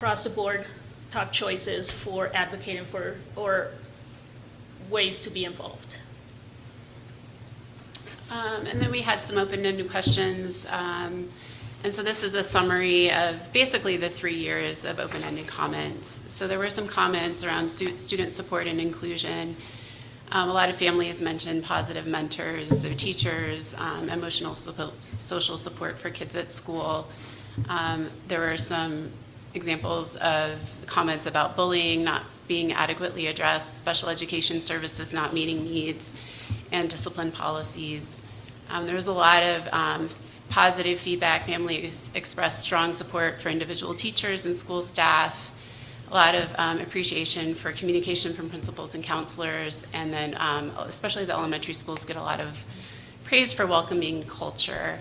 across the board top choices for advocating for or ways to be involved. And then we had some open-ended questions. And so this is a summary of basically the 3 years of open-ended comments. So there were some comments around student support and inclusion. A lot of families mentioned positive mentors, so teachers, emotional support, social support for kids at school. There were some examples of comments about bullying not being adequately addressed, special education services not meeting needs, and discipline policies. There was a lot of positive feedback. Families expressed strong support for individual teachers and school staff, a lot of appreciation for communication from principals and counselors, and then especially the elementary schools get a lot of praise for welcoming culture.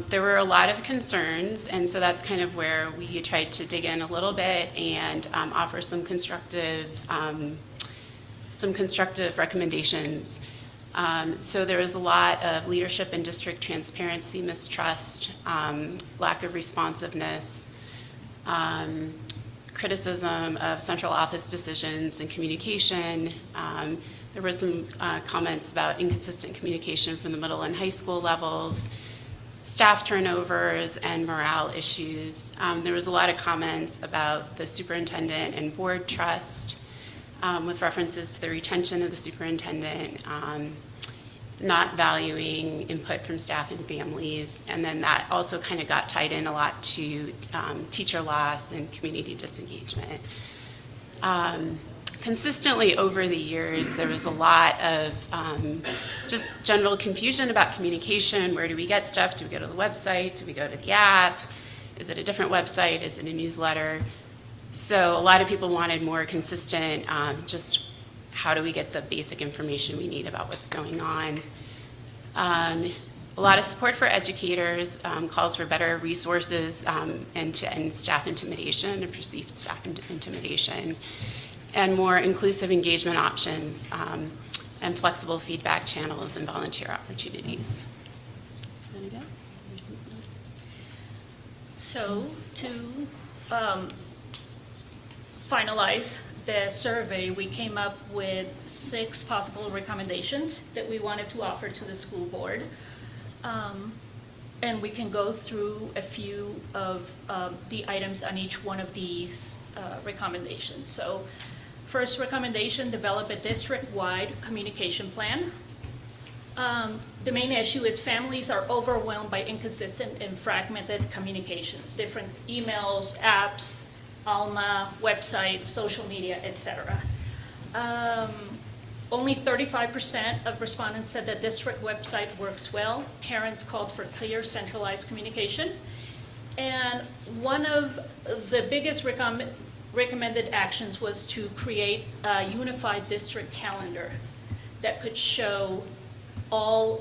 There were a lot of concerns, and so that's kind of where we tried to dig in a little bit and offer some constructive recommendations. So there was a lot of leadership and district transparency, mistrust, lack of responsiveness, criticism of central office decisions and communication. There were some comments about inconsistent communication from the middle and high school levels, staff turnovers, and morale issues. There was a lot of comments about the superintendent and board trust, with references to the retention of the superintendent, not valuing input from staff and families, and then that also kind of got tied in a lot to teacher loss and community disengagement. Consistently over the years, there was a lot of just general confusion about communication. Where do we get stuff? Do we go to the website? Do we go to the app? Is it a different website? Is it a newsletter? So a lot of people wanted more consistent, just how do we get the basic information we need about what's going on. A lot of support for educators, calls for better resources and to end staff intimidation and perceived staff intimidation, and more inclusive engagement options and flexible feedback channels and volunteer opportunities. So to finalize the survey, we came up with 6 possible recommendations that we wanted to offer to the school board. And we can go through a few of the items on each one of these recommendations. So first recommendation, develop a district-wide communication plan. The main issue is families are overwhelmed by inconsistent and fragmented communications, different emails, apps, Alma, websites, social media, etc. Only 35% of respondents said the district website works well. Parents called for clear, centralized communication. And one of the biggest recommended actions was to create a unified district calendar that could show all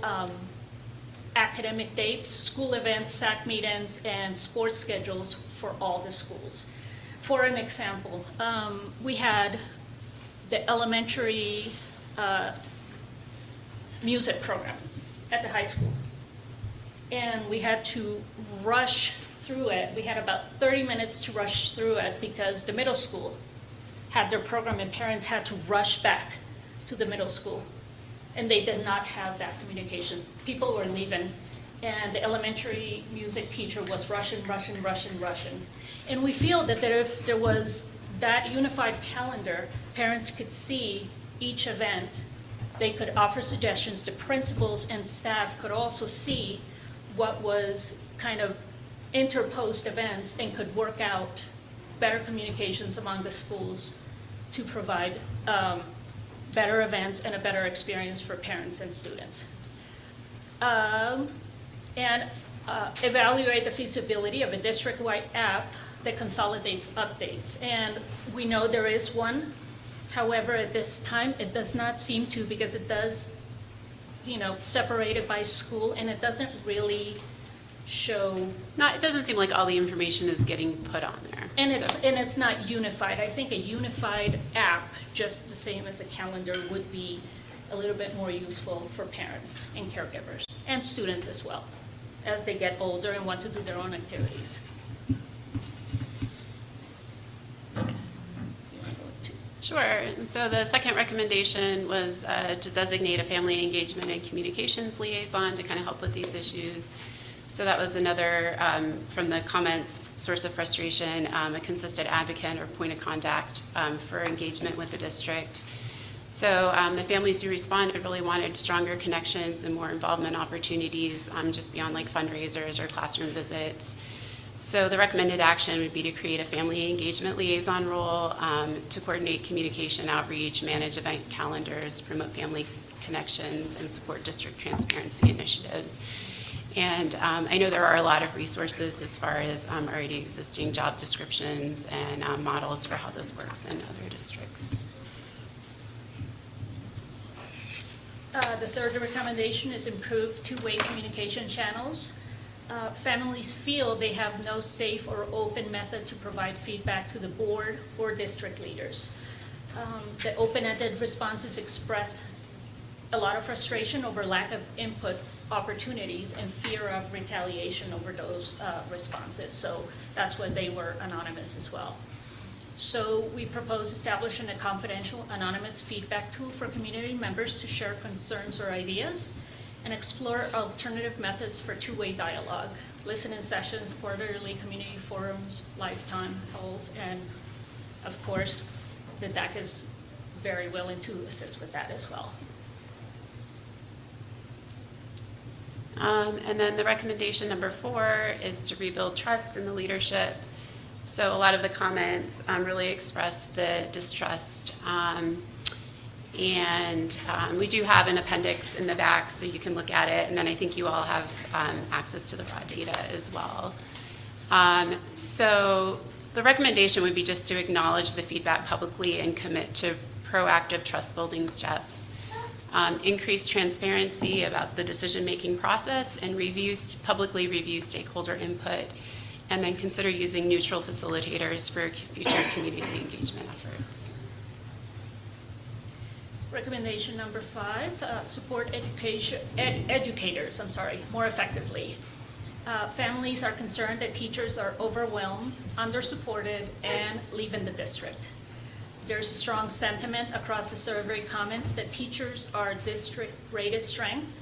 academic dates, school events, SAC meetings, and sports schedules for all the schools. For an example, we had the elementary music program at the high school, and we had to rush through it. We had about 30 minutes to rush through it because the middle school had their program and parents had to rush back to the middle school, and they did not have that communication. People were leaving, and the elementary music teacher was rushing. And we feel that if there was that unified calendar, parents could see each event. They could offer suggestions. The principals and staff could also see what was kind of interposed events and could work out better communications among the schools to provide better events and a better experience for parents and students. Evaluate the feasibility of a district-wide app that consolidates updates. And we know there is one. However, at this time, it does not seem to, because it does, separate it by school, and it doesn't really show. It doesn't seem like all the information is getting put on there. And it's not unified. I think a unified app, just the same as a calendar, would be a little bit more useful for parents and caregivers and students as well, as they get older and want to do their own activities. Sure. And so the second recommendation was to designate a family engagement and communications liaison to kind of help with these issues. So that was another, from the comments, source of frustration, a consistent advocate or point of contact for engagement with the district. So the families who responded really wanted stronger connections and more involvement opportunities just beyond like fundraisers or classroom visits. So the recommended action would be to create a family engagement liaison role to coordinate communication outreach, manage event calendars, promote family connections, and support district transparency initiatives. And I know there are a lot of resources as far as already existing job descriptions and models for how this works in other districts. The third recommendation is improved two-way communication channels. Families feel they have no safe or open method to provide feedback to the board or district leaders. The open-ended responses express a lot of frustration over lack of input opportunities and fear of retaliation over those responses. So that's why they were anonymous as well. So we propose establishing a confidential anonymous feedback tool for community members to share concerns or ideas and explore alternative methods for two-way dialogue, listening sessions, quarterly community forums, lifetime halls, and of course, the DAC is very willing to assist with that as well. And then the recommendation number 4 is to rebuild trust in the leadership. So a lot of the comments really express the distrust. And we do have an appendix in the back so you can look at it. And then I think you all have access to the raw data as well. So the recommendation would be just to acknowledge the feedback publicly and commit to proactive trust-building steps. Increase transparency about the decision-making process and publicly review stakeholder input, and then consider using neutral facilitators for future community engagement efforts. Recommendation number 5, support educators more effectively. Families are concerned that teachers are overwhelmed, under-supported, and leaving the district. There's a strong sentiment across the survey comments that teachers are district greatest strength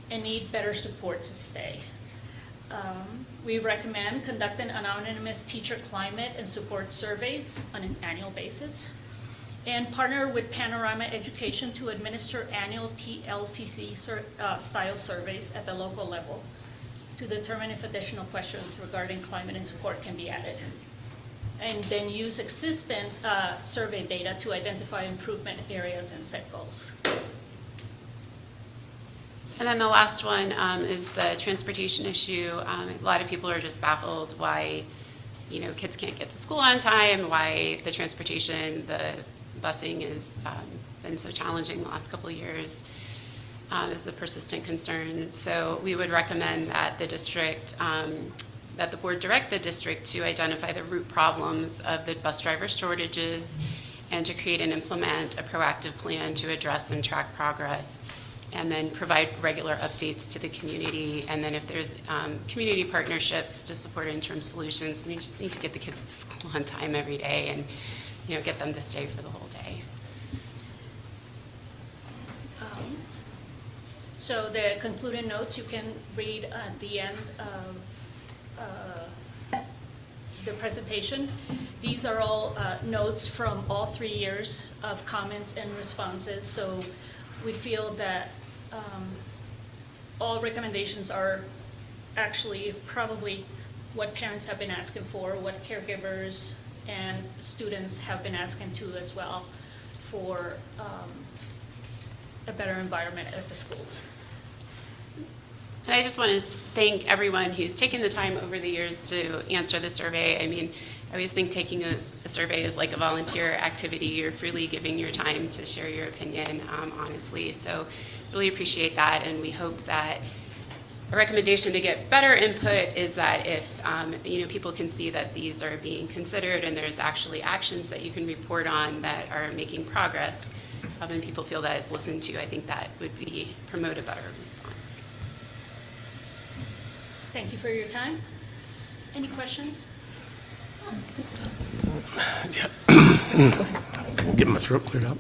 and need better support to stay. We recommend conducting anonymous teacher climate and support surveys on an annual basis, and partner with Panorama Education to administer annual TLCC style surveys at the local level to determine if additional questions regarding climate and support can be added. And then use existing survey data to identify improvement areas and set goals. And then the last one is the transportation issue. A lot of people are just baffled why, kids can't get to school on time, why the transportation, the busing has been so challenging the last couple of years is a persistent concern. So we would recommend that the district, that the board direct the district to identify the root problems of the bus driver shortages and to create and implement a proactive plan to address and track progress, and then provide regular updates to the community. And then if there's community partnerships to support interim solutions, we just need to get the kids to school on time every day and get them to stay for the whole day. So the concluding notes you can read at the end of the presentation. These are all notes from all 3 years of comments and responses. So we feel that all recommendations are actually probably what parents have been asking for, what caregivers and students have been asking to as well for a better environment at the schools. And I just want to thank everyone who's taken the time over the years to answer the survey. I mean, I always think taking a survey is like a volunteer activity. You're freely giving your time to share your opinion, honestly. So really appreciate that, and we hope that a recommendation to get better input is that if people can see that these are being considered and there's actually actions that you can report on that are making progress, and people feel that it's listened to, I think that would promote a better response. Thank you for your time. Any questions? Good getting my throat cleared up.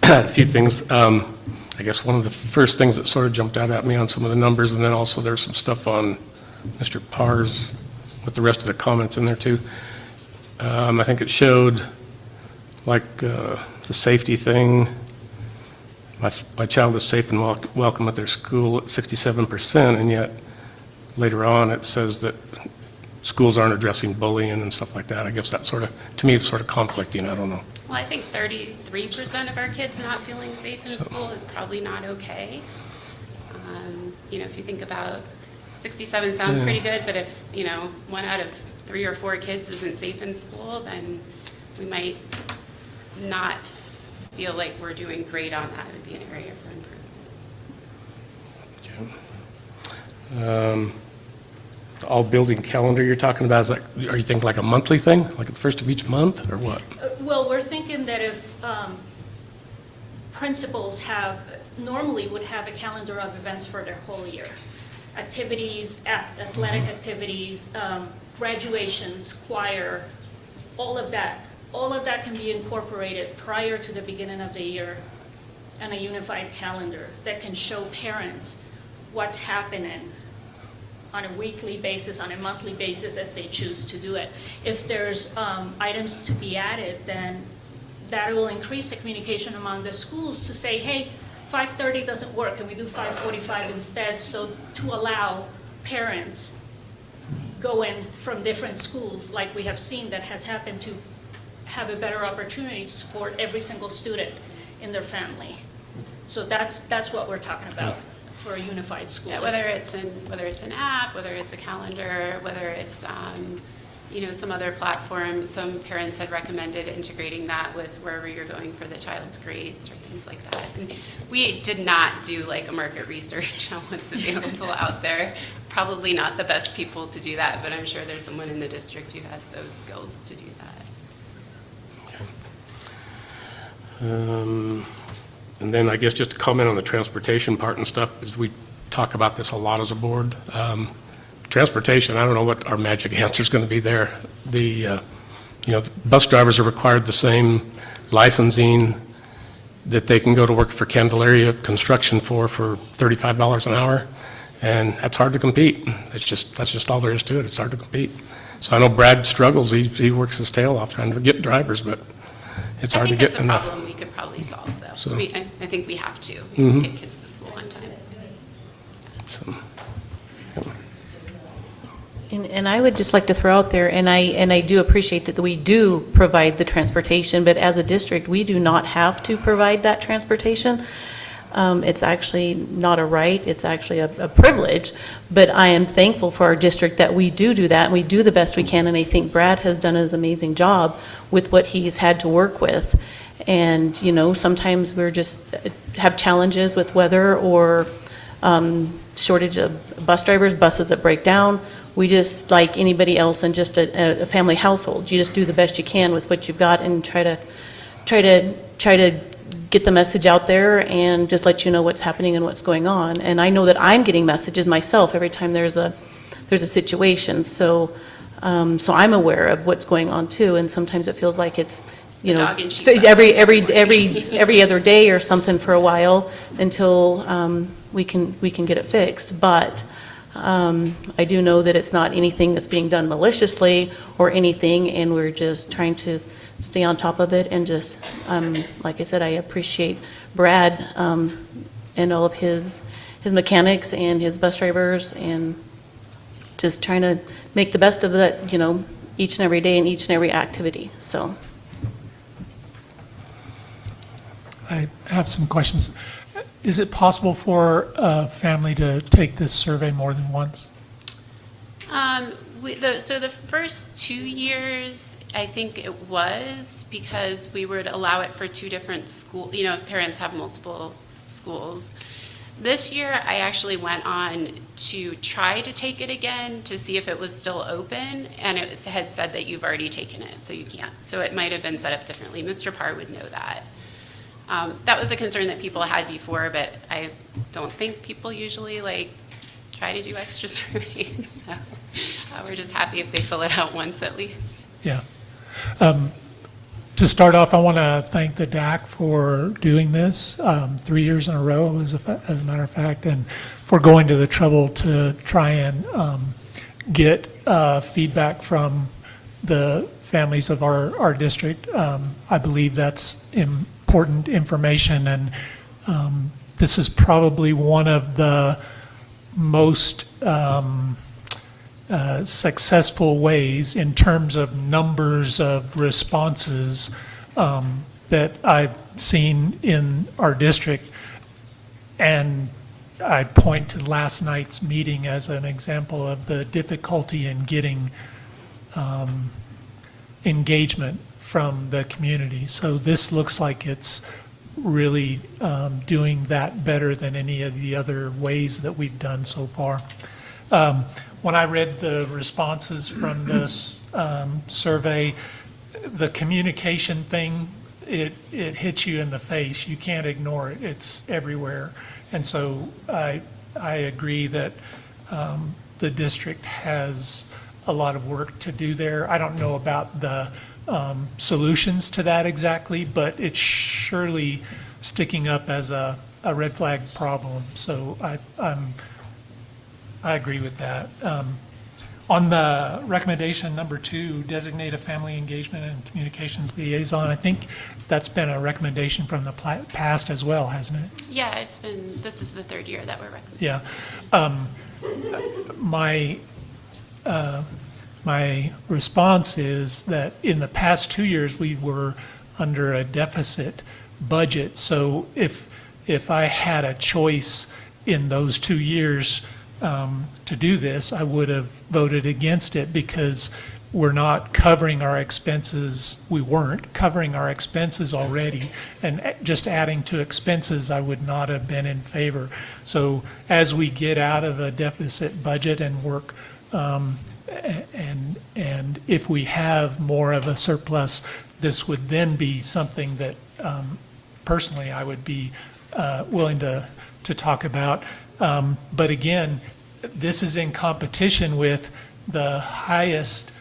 A few things. I guess one of the first things that sort of jumped out at me on some of the numbers, and then also there's some stuff on Mr. Parr's with the rest of the comments in there too. I think it showed like the safety thing. My child is safe and welcome at their school at 67%, and yet later on it says that schools aren't addressing bullying and stuff like that. I guess that sort of, to me, it's sort of conflicting. I don't know. Well, I think 33% of our kids not feeling safe in school is probably not okay. You know, if you think about 67 sounds pretty good, but if, you know, 1 out of 3 or 4 kids isn't safe in school, then we might not feel like we're doing great on that. It would be an area for improvement. All building calendar you're talking about, is that, are you thinking like a monthly thing, like at the first of each month, or what? Well, we're thinking that if principals normally would have a calendar of events for their whole year. Activities, athletic activities, graduations, choir, all of that. All of that can be incorporated prior to the beginning of the year on a unified calendar that can show parents what's happening on a weekly basis, on a monthly basis, as they choose to do it. If there's items to be added, then that will increase the communication among the schools to say, hey, 5:30 doesn't work, can we do 5:45 instead? So to allow parents go in from different schools, like we have seen that has happened, to have a better opportunity to support every single student in their family. So that's what we're talking about for a unified school. Yeah, whether it's an app, whether it's a calendar, whether it's you know, some other platform. Some parents had recommended integrating that with wherever you're going for the child's grades or things like that. And we did not do like a market research on what's available out there. Probably not the best people to do that, but I'm sure there's someone in the district who has those skills to do that. And then I guess just to comment on the transportation part and stuff, because we talk about this a lot as a board. Transportation, I don't know what our magic answer is going to be there. You know, the bus drivers are required the same licensing that they can go to work for Candelaria Construction for $35 an hour, and that's hard to compete. That's just all there is to it. It's hard to compete. So I know Brad struggles. He works his tail off trying to get drivers, but it's hard to get enough. I think that's a problem we could probably solve, though. So- I think we have to. We have to get kids to school on time. So, And I would just like to throw out there, and I do appreciate that we do provide the transportation, but as a district, we do not have to provide that transportation. It's actually not a right, it's actually a privilege, but I am thankful for our district that we do that, and we do the best we can, and I think Brad has done an amazing job with what he's had to work with. And, you know, sometimes we're just have challenges with weather or shortage of bus drivers, buses that break down. We just, like anybody else in just a family household, you just do the best you can with what you've got and try to get the message out there and just let you know what's happening and what's going on. And I know that I'm getting messages myself every time there's a situation. So I'm aware of what's going on too. And sometimes it feels like it's, you know, Dog and sheep. every other day or something for a while until we can get it fixed. But I do know that it's not anything that's being done maliciously or anything, and we're just trying to stay on top of it. And just, like I said, I appreciate Brad and all of his mechanics and his bus drivers, and just trying to make the best of that, you know, each and every day and each and every activity. So. I have some questions. Is it possible for a family to take this survey more than once? So the first 2 years, I think it was, because we would allow it for 2 different schools, you know, if parents have multiple schools. This year, I actually went on to try to take it again to see if it was still open, and it had said that you've already taken it, so you can't. So it might have been set up differently. Mr. Parr would know that. That was a concern that people had before, but I don't think people usually try to do extra surveys. So we're just happy if they fill it out once at least. Yeah. To start off, I want to thank the DAC for doing this 3 years in a row, as a matter of fact, and for going to the trouble to try and get feedback from the families of our district. I believe that's important information, and this is probably one of the most successful ways in terms of numbers of responses that I've seen in our district. And I point to last night's meeting as an example of the difficulty in getting engagement from the community. So this looks like it's really doing that better than any of the other ways that we've done so far. When I read the responses from this survey, the communication thing, it hits you in the face. You can't ignore it. It's everywhere. And so I agree that the district has a lot of work to do there. I don't know about the solutions to that exactly, but it's surely sticking up as a red flag problem. So I agree with that. On the recommendation number 2, designate a family engagement and communications liaison, I think that's been a recommendation from the past as well, hasn't it? Yeah, this is the 3rd year that we're recommending. Yeah. My response is that in the past 2 years, we were under a deficit budget. So if I had a choice in those 2 years to do this, I would have voted against it because we're not covering our expenses. We weren't covering our expenses already, and just adding to expenses, I would not have been in favor. So as we get out of a deficit budget and work, and if we have more of a surplus, this would then be something that personally I would be willing to talk about. But again, this is in competition with the highest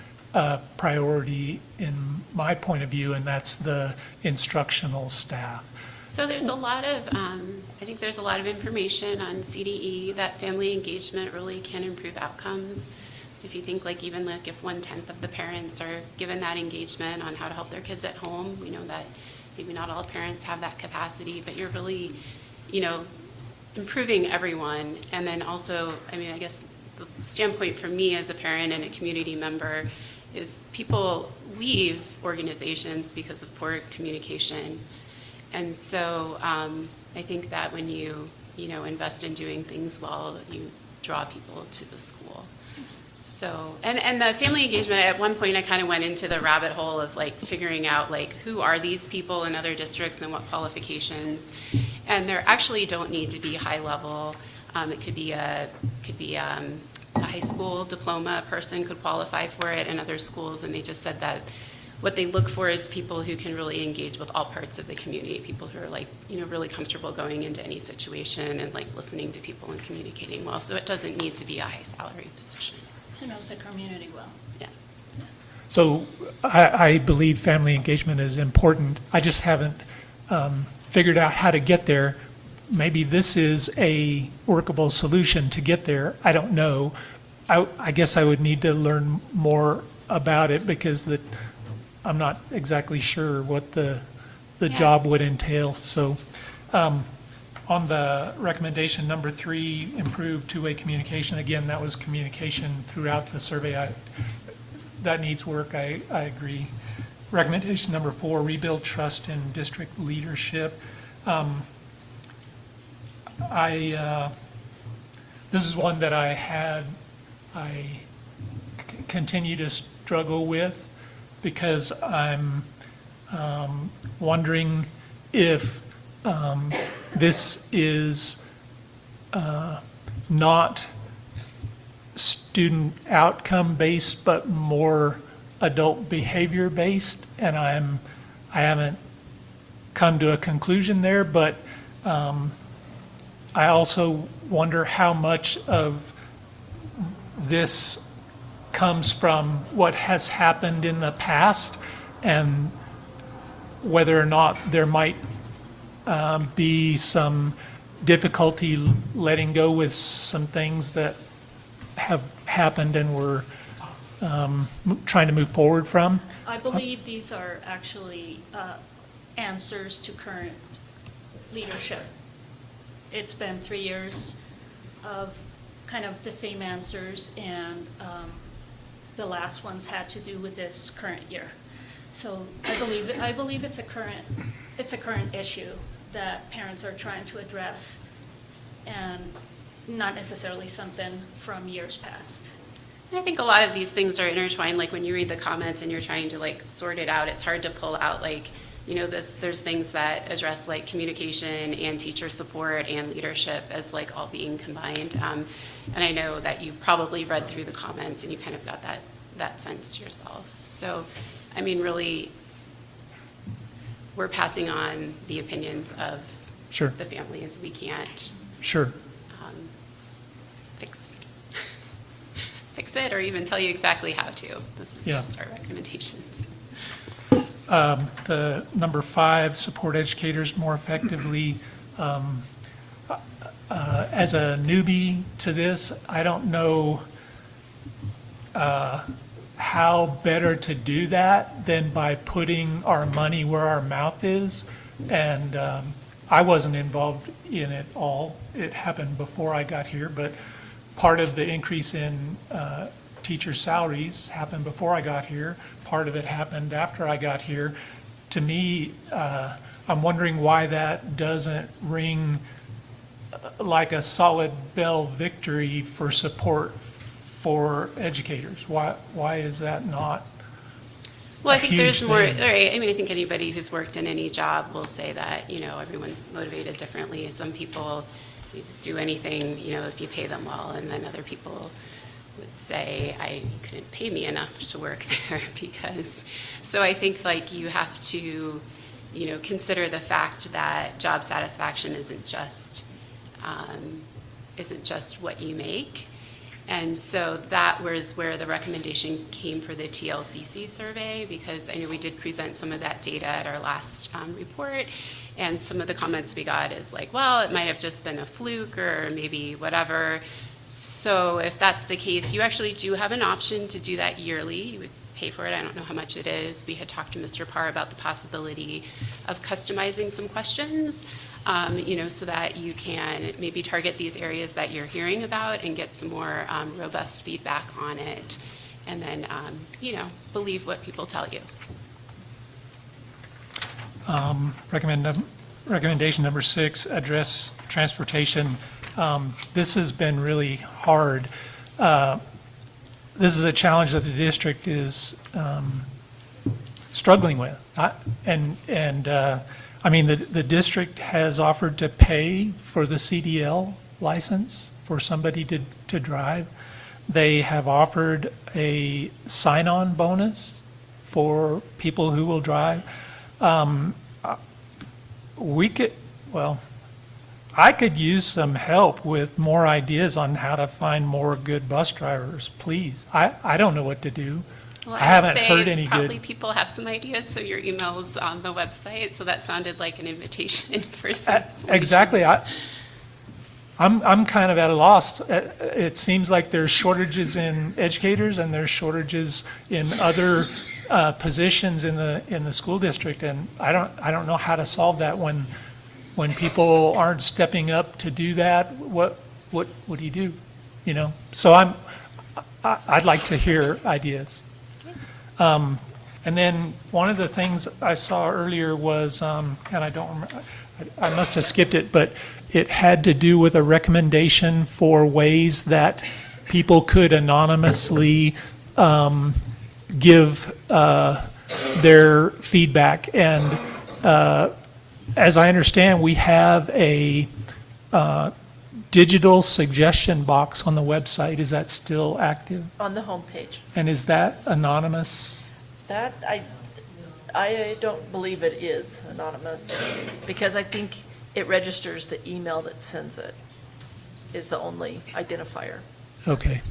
priority in my point of view, and that's the instructional staff. So there's a lot of, I think there's a lot of information on CDE that family engagement really can improve outcomes. So if you think even if 1/10 of the parents are given that engagement on how to help their kids at home, we know that maybe not all parents have that capacity, but you're really, improving everyone. And then also, I guess the standpoint from me as a parent and a community member is people leave organizations because of poor communication. And so I think that when you, invest in doing things well, you draw people to the school. So, and the family engagement, at one point I kind of went into the rabbit hole of figuring out who are these people in other districts and what qualifications. And there actually don't need to be high level. It could be a high school diploma person could qualify for it in other schools, and they just said that what they look for is people who can really engage with all parts of the community, people who are really comfortable going into any situation and listening to people and communicating well. So it doesn't need to be a high salary position. Who knows the community well. Yeah. So I believe family engagement is important. I just haven't figured out how to get there. Maybe this is a workable solution to get there. I don't know. I guess I would need to learn more about it because I'm not exactly sure what the job would entail. So on the recommendation number 3, improve two-way communication. Again, that was communication throughout the survey. That needs work, I agree. Recommendation number 4, rebuild trust in district leadership. This is one that I continue to struggle with because I'm wondering if this is not student outcome based, but more adult behavior based, and I haven't come to a conclusion there, but I also wonder how much of this comes from what has happened in the past and whether or not there might be some difficulty letting go with some things that have happened and we're trying to move forward from. I believe these are actually answers to current leadership. It's been 3 years of kind of the same answers, and the last ones had to do with this current year. So I believe it's a current issue that parents are trying to address, and not necessarily something from years past. And I think a lot of these things are intertwined, like when you read the comments and you're trying to like sort it out, it's hard to pull out like, you know, there's things that address like communication and teacher support and leadership as like all being combined. And I know that you probably read through the comments and you kind of got that sense yourself. So, I mean, really, we're passing on the opinions of Sure. the families. We can't Sure. fix it or even tell you exactly how to. This is Yeah. just our recommendations. The number 5, support educators more effectively. As a newbie to this, I don't know how better to do that than by putting our money where our mouth is. And I wasn't involved in it all. It happened before I got here, but part of the increase in teacher salaries happened before I got here. Part of it happened after I got here. To me, I'm wondering why that doesn't ring like a solid bell victory for support for educators. Why is that not? Well, I a think there's huge more, thing? right, I mean, I think anybody who's worked in any job will say that, you know, everyone's motivated differently. Some people do anything, you know, if you pay them well, and then other people would say, you couldn't pay me enough to work there because, so I think like you have to, you know, consider the fact that job satisfaction isn't just what you make. And so that was where the recommendation came for the TLCC survey, because I know we did present some of that data at our last report, and some of the comments we got is like, well, it might have just been a fluke or maybe whatever. So if that's the case, you actually do have an option to do that yearly. You would pay for it. I don't know how much it is. We had talked to Mr. Parr about the possibility of customizing some questions, you know, so that you can maybe target these areas that you're hearing about and get some more robust feedback on it, and then, you know, believe what people tell you. Recommendation number 6, address transportation. This has been really hard. This is a challenge that the district is struggling with. I mean, the district has offered to pay for the CDL license for somebody to drive. They have offered a sign-on bonus for people who will drive. I could use some help with more ideas on how to find more good bus drivers, please. I don't know what to do. Well, I haven't heard would any say probably good. people have some ideas, so your email's on the website, so that sounded like an invitation for some solutions. Exactly. I'm kind of at a loss. It seems like there's shortages in educators and there's shortages in other positions in the school district, and I don't know how to solve that when people aren't stepping up to do that. What do you do? You know. So I'd like to hear ideas. And then one of the things I saw earlier was, and I don't remember, I must have skipped it, but it had to do with a recommendation for ways that people could anonymously give their feedback. And as I understand, we have a digital suggestion box on the website. Is that still active? On the homepage. And is that anonymous? That, I don't believe it is anonymous, because I think it registers the email that sends it, is the only identifier. Okay.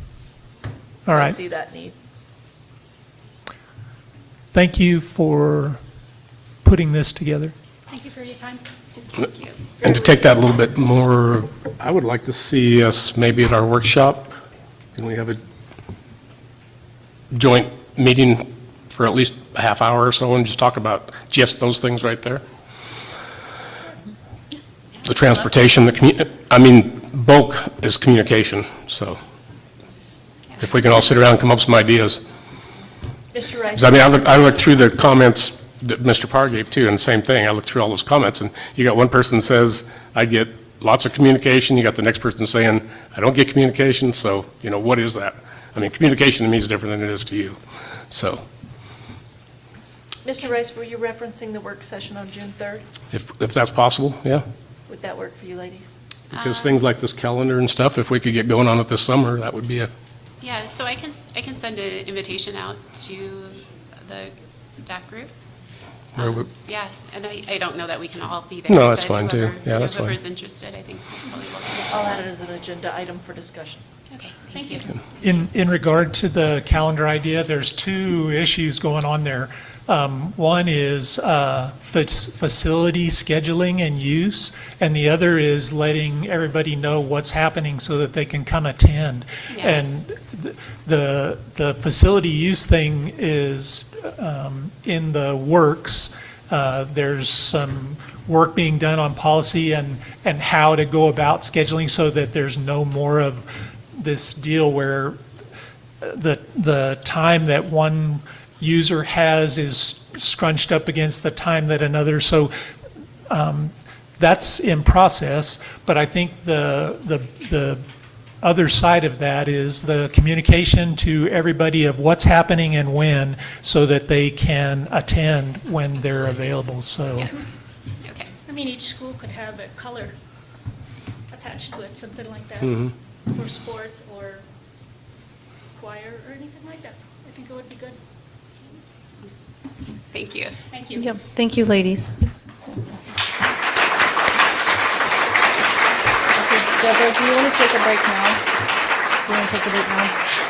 So All I right. see that need. Thank you for putting this together. Thank you for your time. Thank you. And to take that a little bit more, I would like to see us maybe at our workshop, can we have a joint meeting for at least a half hour or so and just talk about just those things right there? The transportation, bulk is communication, so if we can all sit around and come up with some ideas. Mr. Rice? 'Cause I looked through the comments that Mr. Parr gave too, and same thing, I looked through all those comments, and you got one person says, I get lots of communication, you got the next person saying, I don't get communication, so, what is that? Communication to me is different than it is to you, so, Mr. Rice, were you referencing the work session on June 3rd? if that's possible, yeah. Would that work for you, ladies? Because things like this calendar and stuff, if we could get going on it this summer, that would be Yeah, so I can send an invitation out to the DAC group. where we- Yeah, and I don't know that we can all be there. No, that's but fine, too. whoever- Yeah, that's fine. Whoever's interested, I think, probably will. I'll add it as an agenda item for discussion. Okay, thank you. In regard to the calendar idea, there's two issues going on there. One is facility scheduling and use, and the other is letting everybody know what's happening so that they can come attend. Yeah. And the facility use thing is in the works. There's some work being done on policy and how to go about scheduling so that there's no more of this deal where the time that one user has is scrunched up against the time that another, so that's in process, but I think the other side of that is the communication to everybody of what's happening and when, so that they can attend when they're available, so. Yes. Okay. Each school could have a color attached to it, something like that, for sports or choir or anything like that. I think it would be good. Thank you. Thank you. Yep, thank you, ladies. Deborah, do you want to take a break now? Do you want to take a break now?